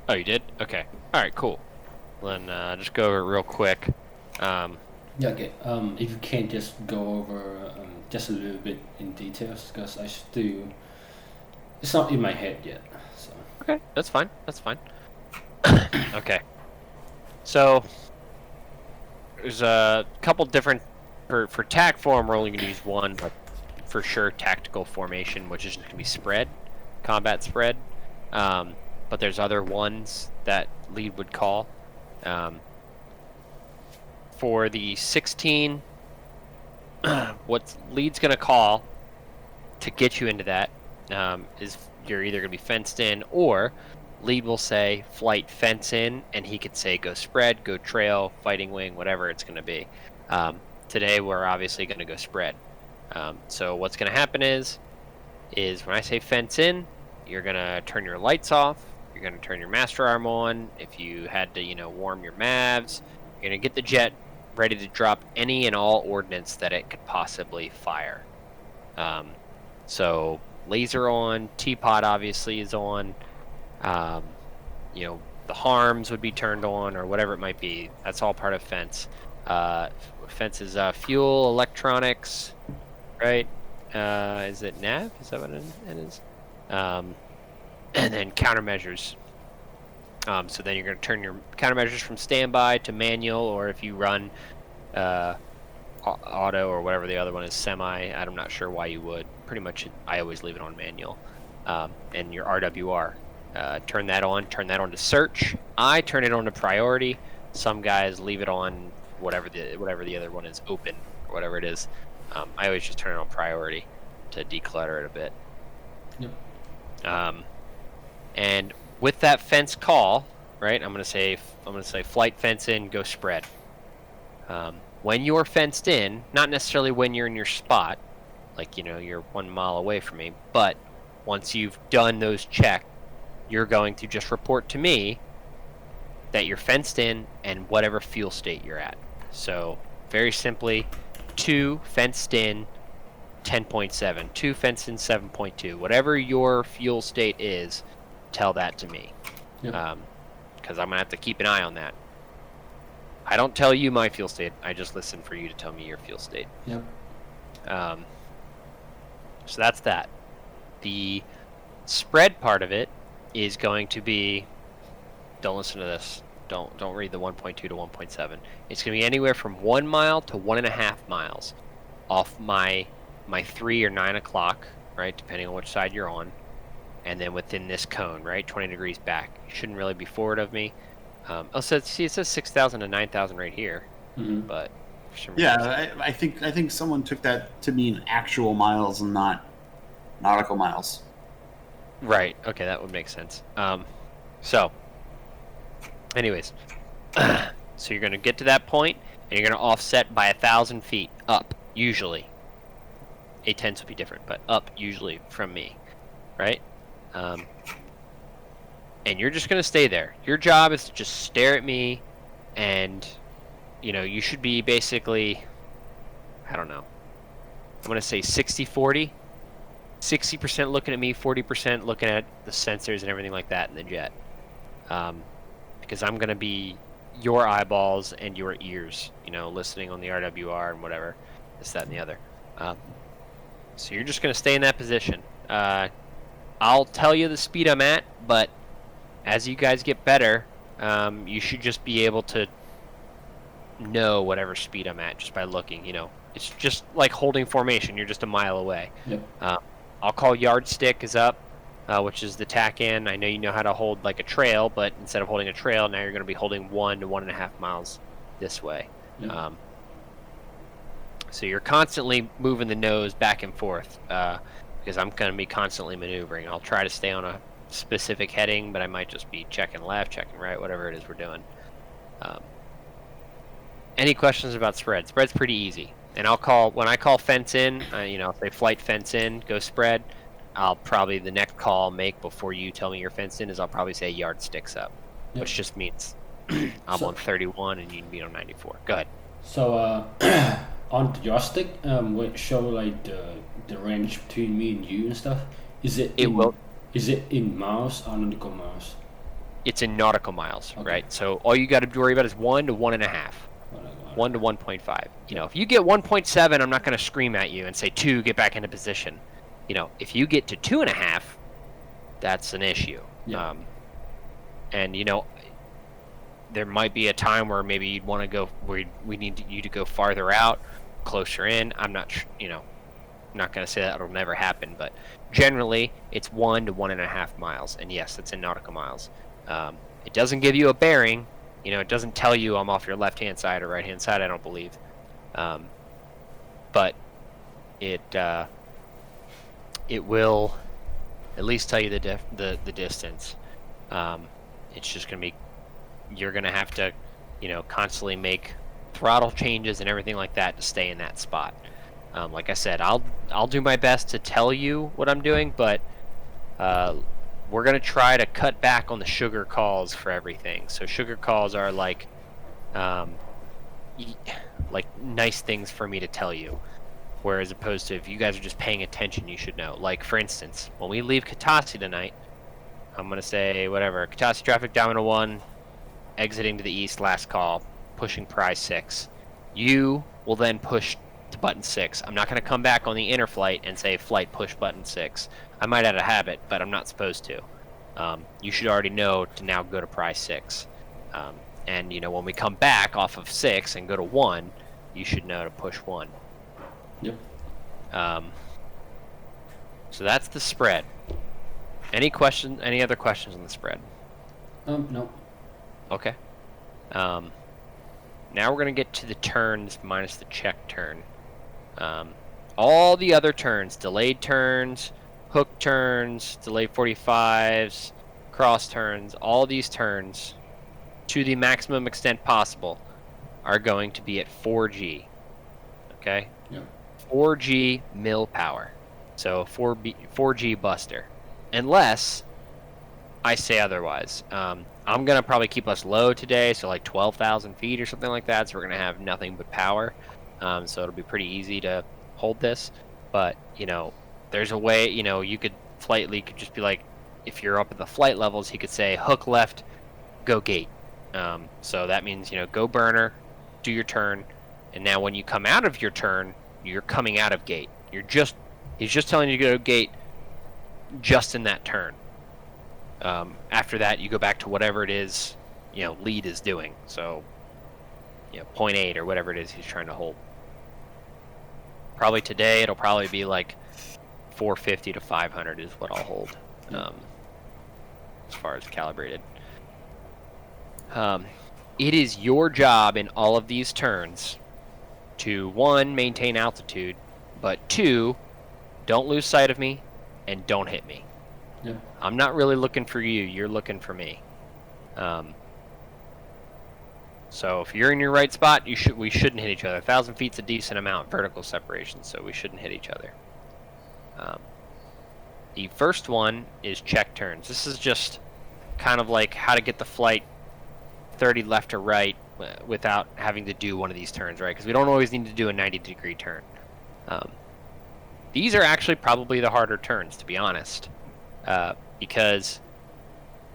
Oh, you did? Okay. All right, cool. Then just go over it real quick. Yeah, okay. If you can just go over just a little bit in details, because it's not in my head yet. So. Okay, that's fine. That's fine. Okay. So there's a couple different for tac form. We're only going to use one, but for sure tactical formation, which is going to be spread, combat spread. But there's other ones that lead would call. For the 16, what lead's going to call to get you into that is you're either going to be fenced in, or lead will say flight fence in, and he could say go spread, go trail, fighting wing, whatever it's going to be. Today we're obviously going to go spread. So what's going to happen is when I say fence in, you're going to turn your lights off, you're going to turn your master arm on. If you had to warm your mavs, you're going to get the jet ready to drop any and all ordnance that it could possibly fire. So laser on, teapot obviously is on. The harms would be turned on, or whatever it might be. That's all part of fence. Fence is fuel, electronics, right? Is it nav? Is that what it is? And then countermeasures. So then you're going to turn your countermeasures from standby to manual, or if you run auto or whatever the other one is, semi. I'm not sure why you would. Pretty much, I always leave it on manual. And your RWR, turn that on to search. I turn it on to priority. Some guys leave it on whatever the other one is, open or whatever it is. I always just turn it on priority to declutter it a bit. Yep. And with that fence call, right? I'm gonna say flight fence in, go spread. When you're fenced in, not necessarily when you're in your spot, like you're 1 mile away from me, but once you've done those checks, you're going to just report to me that you're fenced in and whatever fuel state you're at. So very simply, 2 fenced in 10.7, 2 fenced in 7.2, whatever your fuel state is, tell that to me. Yep. Because I'm gonna have to keep an eye on that. I don't tell you my fuel state. I just listen for you to tell me your fuel state. Yep. So that's that. The spread part of it is going to be, don't listen to this. Don't read the 1.2 to 1.7. It's going to be anywhere from 1 mile to 1.5 miles off my 3 or 9 o'clock, right? Depending on which side you're on. And then within this cone, right? 20 degrees back. You shouldn't really be forward of me. It says 6,000 to 9,000 right here. Mm-hmm. But yeah, I think someone took that to mean actual miles and not nautical miles. Right. Okay, that would make sense. So, anyways, so you're going to get to that point, and you're going to offset by 1,000 feet up, usually. A10s would be different, but up usually from me, right? And you're just going to stay there. Your job is to just stare at me, and, you should be basically, I don't know, I'm going to say 60-40. 60% looking at me, 40% looking at the sensors and everything like that in the jet. Because I'm going to be your eyeballs and your ears, listening on the RWR and whatever, this, that, and the other. So you're just going to stay in that position. I'll tell you the speed I'm at, but as you guys get better, you should just be able to know whatever speed I'm at just by looking, It's just like holding formation. You're just a mile away. Yep. I'll call yardstick is up, which is the tack in. I know you know how to hold like a trail, but instead of holding a trail, now you're going to be holding 1 to 1.5 miles this way. Yep. So you're constantly moving the nose back and forth, because I'm going to be constantly maneuvering. I'll try to stay on a specific heading, but I might just be checking left, checking right, whatever it is we're doing. Any questions about spread? Spread's pretty easy. And when I call fence in, if they flight fence in, go spread, I'll probably, the next call I'll make before you tell me you're fenced in is I'll probably say yardsticks up, Yep. which just means I'm on 31 and you can be on 94. Go ahead. So on the joystick, when it show like the range between me and you and stuff, is it in miles or nautical miles? It's in nautical miles, Okay. right? So all you got to worry about is 1 to 1.5. 1 to 1.5. You know, if you get 1.7, I'm not going to scream at you and say 2, get back into position. You know, if you get to 2.5, that's an issue. Yeah. And you know, there might be a time where maybe you'd want to go where we need you to go farther out, closer in. I'm not, you know, I'm not going to say that it'll never happen, but generally it's 1 to 1.5 miles, and yes, it's in nautical miles. It doesn't give you a bearing. You know, it doesn't tell you I'm off your left-hand side or right-hand side, I don't believe. But it will at least tell you the distance. It's just going to be, you're going to have to, you know, constantly make throttle changes and everything like that to stay in that spot. Like I said, I'll do my best to tell you what I'm doing, but we're going to try to cut back on the sugar calls for everything. So sugar calls are like nice things for me to tell you, whereas opposed to if you guys are just paying attention, you should know. Like for instance, when we leave Katasi tonight, I'm going to say whatever, Katasi traffic Domino 1, exiting to the east, last call, pushing prize 6. You will then push to button 6. I'm not going to come back on the inner flight and say flight push button 6. I might out of habit, but I'm not supposed to. You should already know to now go to prize 6. And you know, when we come back off of 6 and go to 1, you should know to push 1. Yep. So that's the spread. Any other questions on the spread? No. Okay. Now we're going to get to the turns minus the check turn. All the other turns, delayed turns, hook turns, delayed 45s, cross turns, all these turns, to the maximum extent possible, are going to be at 4G. Okay? Yep. 4G mill power. So 4G buster. Unless I say otherwise. I'm going to probably keep us low today, so like 12,000 feet or something like that, so we're going to have nothing but power. So it'll be pretty easy to hold this. But, you know, there's a way, you know, you could, Flight Lead could just be like, if you're up at the flight levels, he could say, hook left, go gate. So that means, you know, go burner, do your turn, and now when you come out of your turn, you're coming out of gate. He's just telling you to go gate just in that turn. After that, you go back to whatever it is, you know, lead is doing. So, you know, 0.8 or whatever it is he's trying to hold. Probably today, it'll probably be like 450 to 500 is what I'll hold, as far as calibrated. It is your job in all of these turns to, 1, maintain altitude, but 2, don't lose sight of me and don't hit me. Yep. I'm not really looking for you, you're looking for me. So if you're in your right spot, we shouldn't hit each other. 1,000 feet's a decent amount, vertical separation, so we shouldn't hit each other. The first one is check turns. This is just kind of like how to get the flight 30 left or right without having to do one of these turns, right? Because we don't always need to do a 90-degree turn. These are actually probably the harder turns, to be honest. Because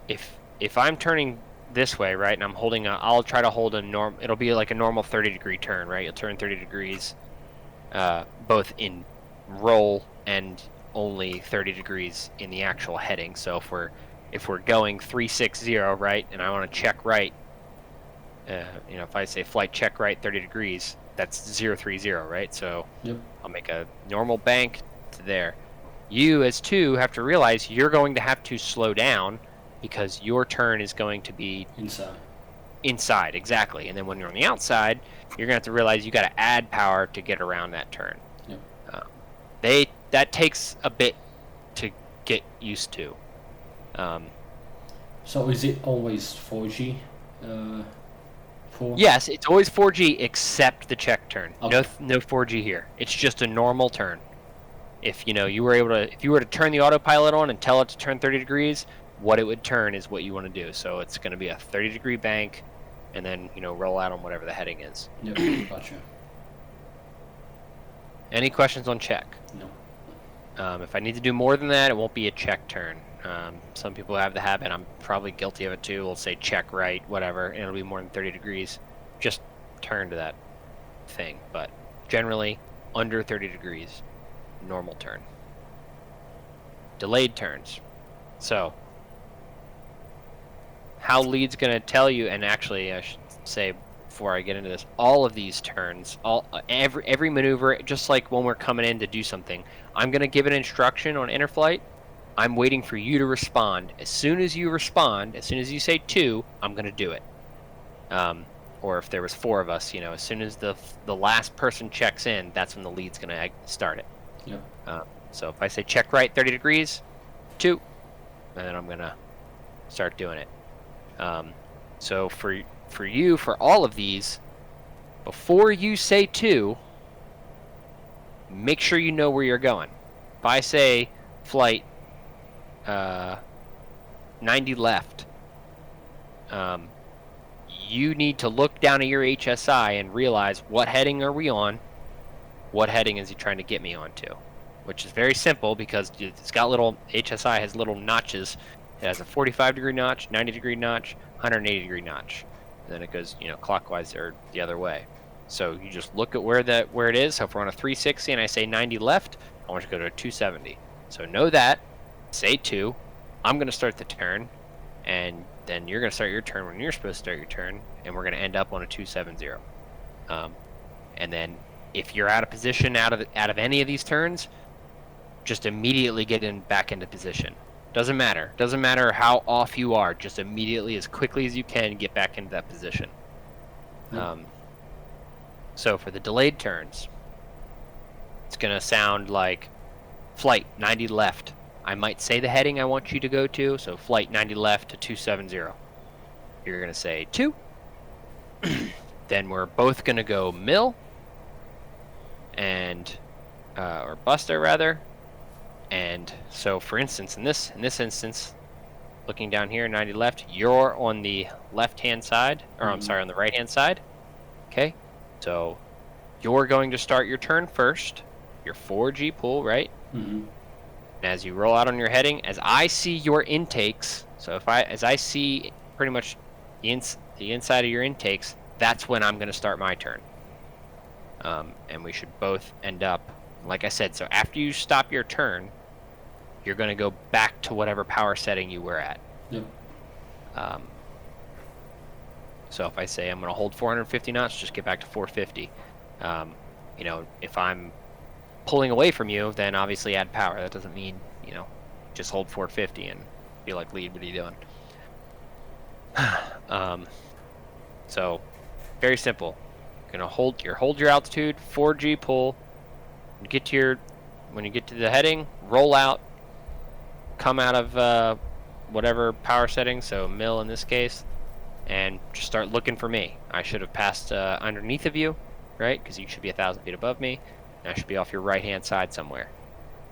if I'm turning this way, right, and I'm holding I'll try to hold it'll be like a normal 30-degree turn, right? You'll turn 30 degrees, both in roll and only 30 degrees in the actual heading. So if we're going 360, right, and I want to check right, you know, if I say flight check right 30 degrees, that's 030, right? So Yep. I'll make a normal bank to there. You, as 2, have to realize you're going to have to slow down because your turn is going to be inside, exactly. And then when you're on the outside, you're going to have to realize you got to add power to get around that turn. Yep. That takes a bit to get used to. So is it always 4G? Yes, it's always 4G except the check turn. Okay. No 4G here. It's just a normal turn. If you were to turn the autopilot on and tell it to turn 30 degrees, what it would turn is what you want to do. So it's going to be a 30-degree bank, and then, you know, roll out on whatever the heading is. Yep. Gotcha. Any questions on check? No. If I need to do more than that, it won't be a check turn. Some people have the habit, I'm probably guilty of it too, will say check right, whatever, and it'll be more than 30 degrees. Just turn to that thing, but generally under 30 degrees, normal turn. Delayed turns. So, how lead's going to tell you, and actually I should say before I get into this, all of these turns, every maneuver, just like when we're coming in to do something, I'm going to give an instruction on interflight. I'm waiting for you to respond. As soon as you respond, as soon as you say 2, I'm going to do it. Or if there was 4 of us, as soon as the last person checks in, that's when the lead's going to start it. Yep. So if I say check right 30 degrees, 2, and then I'm going to start doing it. So for you, for all of these, before you say 2, make sure you know where you're going. If I say flight 90 left, you need to look down at your HSI and realize what heading are we on, what heading is he trying to get me onto, which is very simple because it's got little, HSI has little notches. It has a 45 degree notch, 90 degree notch, 180 degree notch, and then it goes clockwise or the other way. So you just look at where it is. So if we're on a 360 and I say 90 left, I want you to go to a 270. So know that, say 2, I'm going to start the turn, and then you're going to start your turn when you're supposed to start your turn, and we're going to end up on a 270. And then if you're out of position out of any of these turns, just immediately get back into position. Doesn't matter how off you are, just immediately, as quickly as you can, get back into that position. So for the delayed turns, it's going to sound like flight 90 left. I might say the heading I want you to go to, so flight 90 left to 270. You're going to say 2. Then we're both going to go mill, and or Buster rather. And so for instance, in this instance, looking down here, 90 left, you're on the left-hand side, or I'm sorry, on the right-hand side. Okay? So you're going to start your turn first, your 4G pull, right? Mm-hmm. And as you roll out on your heading, as I see your intakes, so as I see pretty much the inside of your intakes, that's when I'm going to start my turn. And we should both end up, like I said, so after you stop your turn, you're going to go back to whatever power setting you were at. Yep. So if I say I'm going to hold 450 knots, just get back to 450. If I'm pulling away from you, then obviously add power. That doesn't mean, just hold 450 and be like, lead, what are you doing? So very simple. You're going to hold your altitude, 4G pull. When you get to the heading, roll out, come out of whatever power setting, so mill in this case, and just start looking for me. I should have passed underneath of you, right? Because you should be 1,000 feet above me, and I should be off your right-hand side somewhere.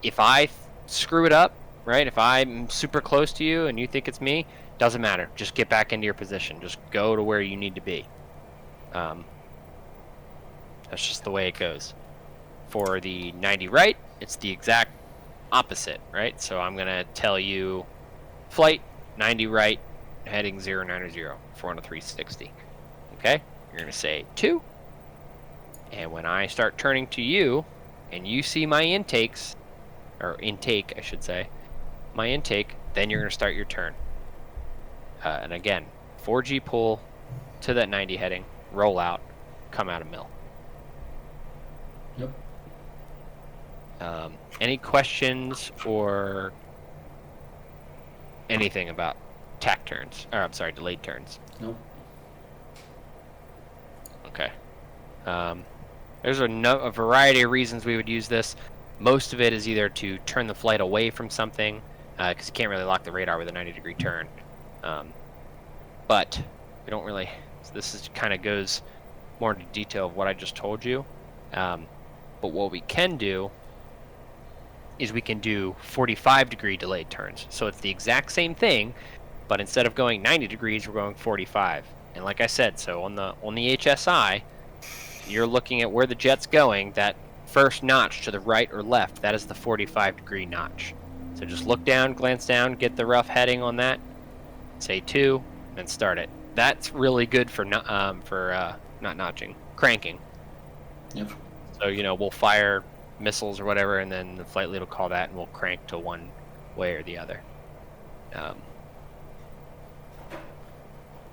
If I screw it up, right? If I'm super close to you and you think it's me, doesn't matter. Just get back into your position. Just go to where you need to be. That's just the way it goes. For the 90 right, it's the exact opposite, right? So I'm going to tell you flight 90 right, heading 090, 4 on a 360. Okay? You're going to say 2. And when I start turning to you, and you see my intakes, or intake, I should say, my intake, then you're going to start your turn. And again, 4G pull to that 90 heading, roll out, come out of mill. Yep. Any questions or anything about tack turns? Or I'm sorry, delayed turns. No. Okay. There's a variety of reasons we would use this. Most of it is either to turn the flight away from something, because you can't really lock the radar with a 90-degree turn. But we don't really. So this kind of goes more into detail of what I just told you. But what we can do is we can do 45-degree delayed turns. So it's the exact same thing, but instead of going 90 degrees, we're going 45. And like I said, so on the HSI, you're looking at where the jet's going. That first notch to the right or left, that is the 45-degree notch. So So just look down, glance down, get the rough heading on that, say 2, and start it. That's really good for not notching, cranking. Yep. So, we'll fire missiles or whatever, and then the flight lead will call that, and we'll crank to one way or the other.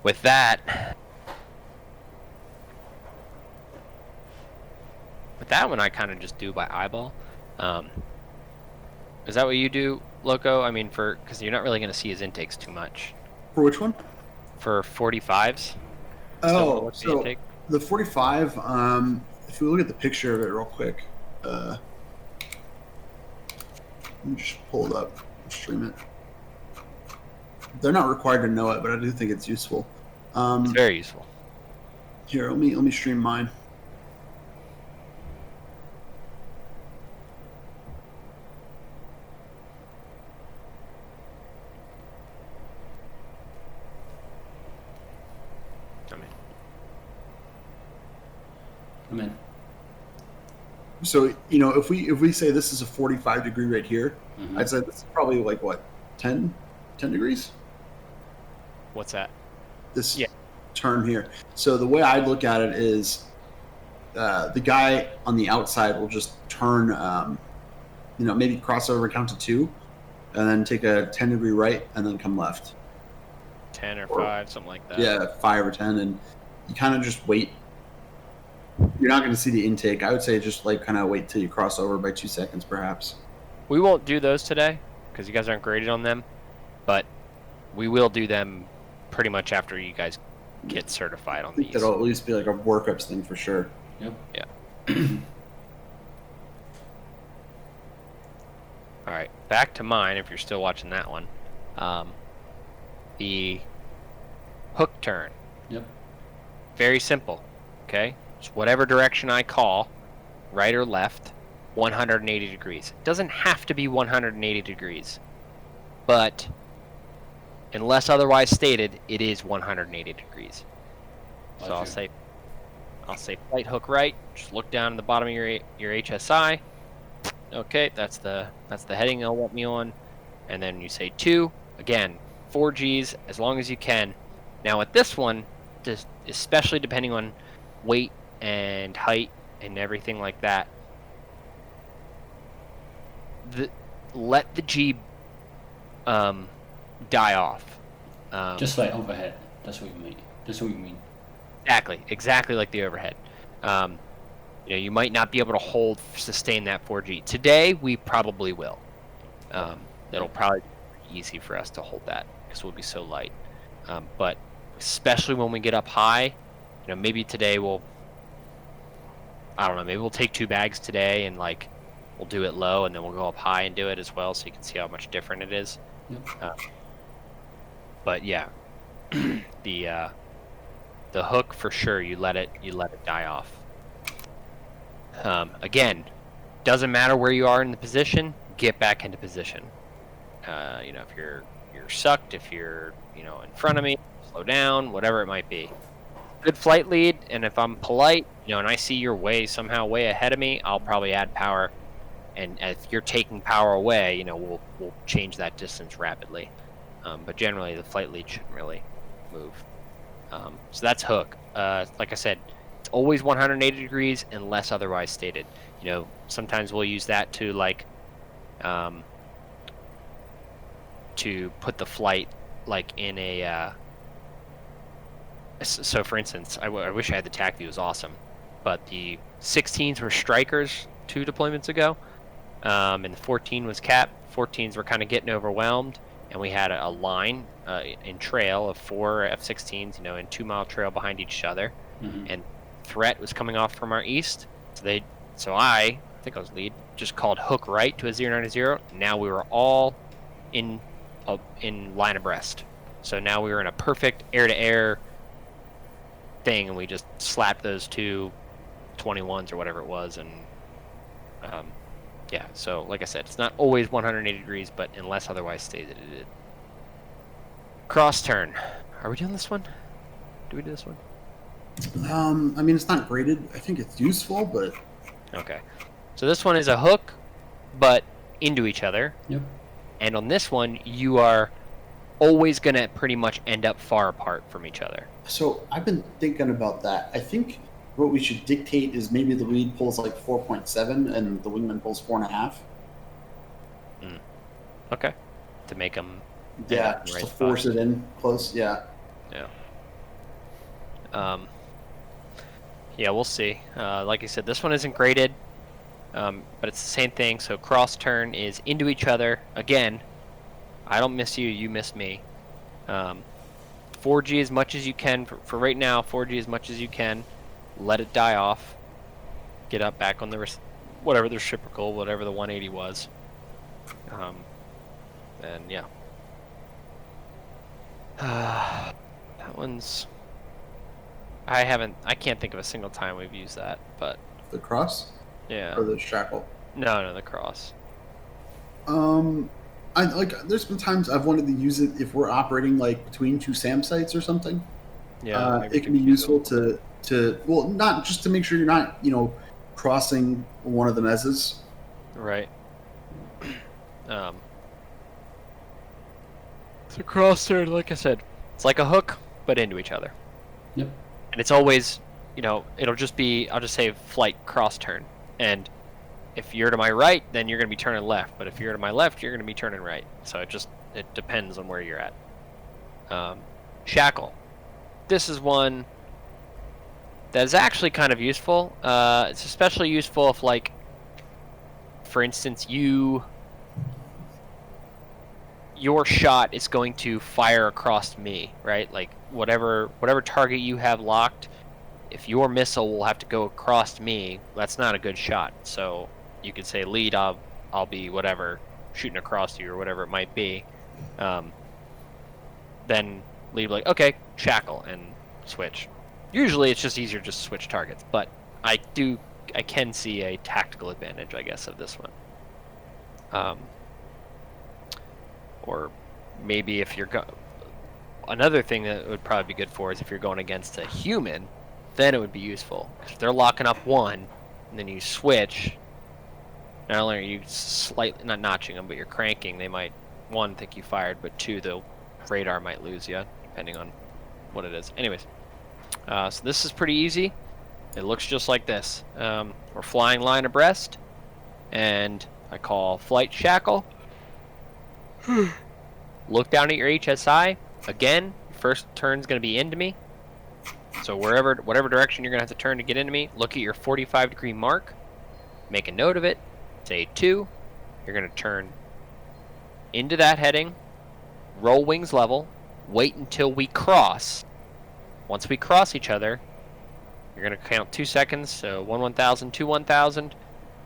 With that one, I kind of just do by eyeball. Is that what you do, Loco? I mean, because you're not really going to see his intakes too much. For which one? For 45s. Oh, so the 45. If we look at the picture of it real quick, let me just pull it up and stream it. They're not required to know it, but I do think it's useful. It's very useful. Here, let me stream mine. I'm in. So if we say this is a 45 degree right here, I'd say this is probably like what 10 degrees. What's that? This turn here. So the way I look at it is, the guy on the outside will just turn, maybe cross over, count to 2, and then take a 10 degree right, and then come left. 10 or 5, something like that. Yeah, 5 or 10, and you kind of just wait. You're not going to see the intake. I would say just kind of wait till you cross over by 2 seconds, perhaps. We won't do those today because you guys aren't graded on them, but we will do them pretty much after you guys get certified on these. That'll at least be like a workups thing for sure. Yep. Yeah. All right, back to mine. If you're still watching that one, the hook turn. Yep. Very simple. Okay, just whatever direction I call, right or left, 180 degrees. It doesn't have to be 180 degrees, but unless otherwise stated, it is 180 degrees. So I'll say flight hook right. Just look down at the bottom of your HSI. Okay, that's the heading they'll want me on. And then you say 2. Again, 4 Gs as long as you can. Now with this one, just especially depending on weight and height and everything like that, let the G die off. Just like overhead. That's what you mean. Exactly like the overhead. You might not be able to sustain that 4G. Today, we probably will. It'll probably be easy for us to hold that because we'll be so light. But especially when we get up high, maybe today maybe we'll take 2 bags today and we'll do it low and then we'll go up high and do it as well so you can see how much different it is. Yep. But yeah, the hook for sure, you let it die off. Again, doesn't matter where you are in the position, get back into position. If you're sucked, if you're in front of me, slow down, whatever it might be. Good flight lead, and if I'm polite, and I see you're somehow way ahead of me, I'll probably add power. And if you're taking power away, we'll change that distance rapidly. But generally, the flight lead shouldn't really move. So that's hook. Like I said, it's always 180 degrees unless otherwise stated. Sometimes we'll use that to to put the flight in a. So for instance, I wish I had the TAC view. It was awesome, but the 16s were strikers 2 deployments ago, and the 14 was cap. 14s were kind of getting overwhelmed, and we had a line in trail of 4 F-16s, in 2-mile trail behind each other, and threat was coming off from our east. So I think I was lead, just called hook right to a 090. Now we were all in line abreast. So now we were in a perfect air-to-air thing, and we just slapped those 2 21s or whatever it was, and yeah. So like I said, it's not always 180 degrees, but unless otherwise stated, it is. Cross turn. Are we doing this one? Do we do this one? It's not graded. I think it's useful, but okay. So this one is a hook, but into each other. Yep. And on this one, you are always going to pretty much end up far apart from each other. So I've been thinking about that. I think what we should dictate is maybe the lead pulls like 4.7 and the wingman pulls 4.5. Okay. To make them. Yeah, just to force it in close. Yeah. Yeah. Yeah, we'll see. Like I said, this one isn't graded, but it's the same thing. So cross turn is into each other. Again, I don't miss you, you miss me. 4G as much as you can. For right now, 4G as much as you can. Let it die off. Get up back on the whatever the reciprocal, whatever the 180 was. And yeah. That one's... I can't think of a single time we've used that, but... The cross? Yeah. Or the shackle? No, the cross. There's been times I've wanted to use it if we're operating like between two SAM sites or something. Yeah. It can be useful to well, not just to make sure you're not, crossing one of the mezzes. Right. So cross turn, like I said, it's like a hook, but into each other. Yep. And it's always, it'll just be, I'll just say flight cross turn. And if you're to my right, then you're going to be turning left. But if you're to my left, you're going to be turning right. So it depends on where you're at. Shackle. This is one that is actually kind of useful. It's especially useful if, like, for instance, your shot is going to fire across me, right? Like whatever target you have locked, if your missile will have to go across me, that's not a good shot. So you could say, lead, I'll be whatever, shooting across you or whatever it might be. Then lead like, okay, shackle and switch. Usually it's just easier just to switch targets, but I can see a tactical advantage, I guess, of this one. Or maybe if you're another thing that would probably be good for is if you're going against a human, then it would be useful. If they're locking up one, and then you switch, not only are you slightly not notching them, but you're cranking, they might, one, think you fired, but two, the radar might lose you, depending on what it is. Anyways, so this is pretty easy. It looks just like this. We're flying line abreast, and I call flight shackle. Look down at your HSI. Again, first turn's going to be into me. So whatever direction you're going to have to turn to get into me, look at your 45-degree mark. Make a note of it. Say 2. You're going to turn into that heading. Roll wings level. Wait until we cross. Once we cross each other, you're going to count 2 seconds. So 1 1000, 2 1000.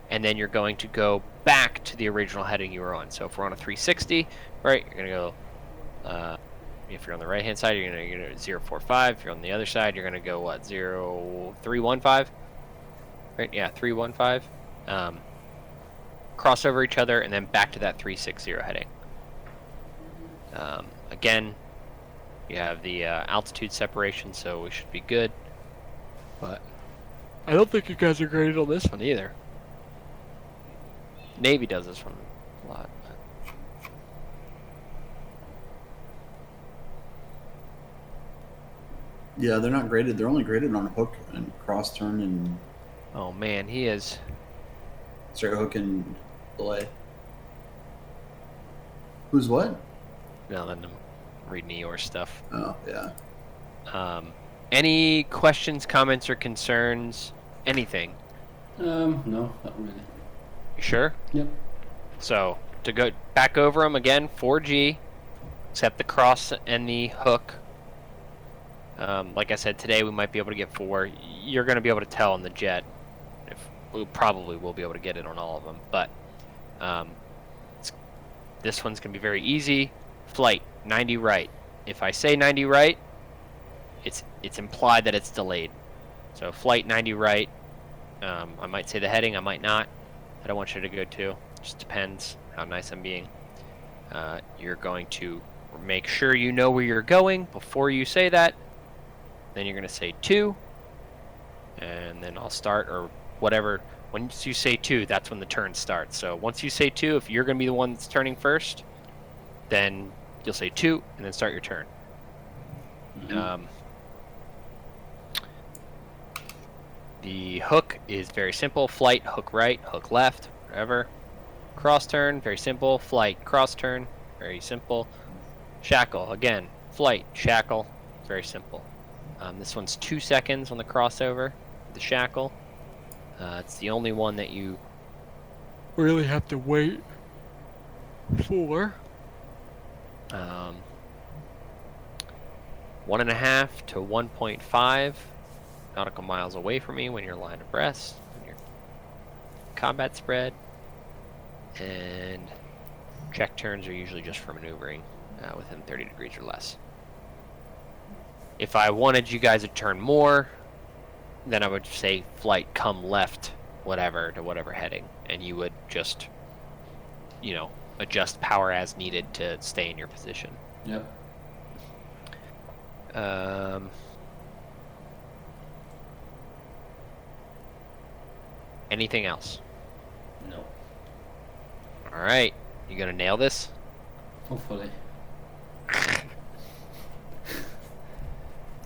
And then you're going to go back to the original heading you were on. So if we're on a 360, right, you're going to go, if you're on the right-hand side, you're going to 045. If you're on the other side, you're going to go, what, 0315? Right, yeah, 315. Cross over each other, and then back to that 360 heading. Again, you have the altitude separation, so we should be good. But I don't think you guys are graded on this one either. Navy does this one a lot. Yeah, they're not graded. They're only graded on hook and cross turn and... Oh man, he is... Straight hook and delay. Who's what? No, then I'm reading your stuff. Oh, yeah. Any questions, comments, or concerns? Anything? No, not really. You sure? Yep. So, to go back over them again, 4G, except the cross and the hook. Like I said, today we might be able to get 4. You're going to be able to tell on the jet. We probably will be able to get it on all of them. But this one's going to be very easy. Flight, 90 right. If I say 90 right, it's implied that it's delayed. So flight 90 right. I might say the heading, I might not. I don't want you to go to. Just depends how nice I'm being. You're going to make sure you know where you're going before you say that. Then you're going to say 2. And then I'll start, or whatever. Once you say 2, that's when the turn starts. So once you say 2, if you're going to be the one that's turning first, then you'll say 2, and then start your turn. The hook is very simple. Flight, hook right, hook left, whatever. Cross turn, very simple. Flight, cross turn, very simple. Shackle, again, flight, shackle, very simple. This one's 2 seconds on the crossover, the shackle. It's the only one that you really have to wait for. 1.5 to 1.5 nautical miles away from me when you're line abreast, when you're combat spread. And check turns are usually just for maneuvering within 30 degrees or less. If I wanted you guys to turn more, then I would say flight come left, whatever, to whatever heading, and you would just, adjust power as needed to stay in your position. Yep. Anything else? No. All right, you gonna nail this? Hopefully.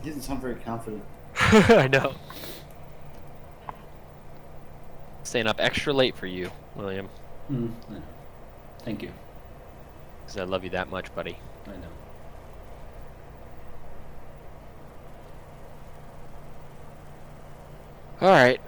He doesn't sound very confident. I know. Staying up extra late for you, William, I know. Thank you. because I love you that much, buddy. I know. All right.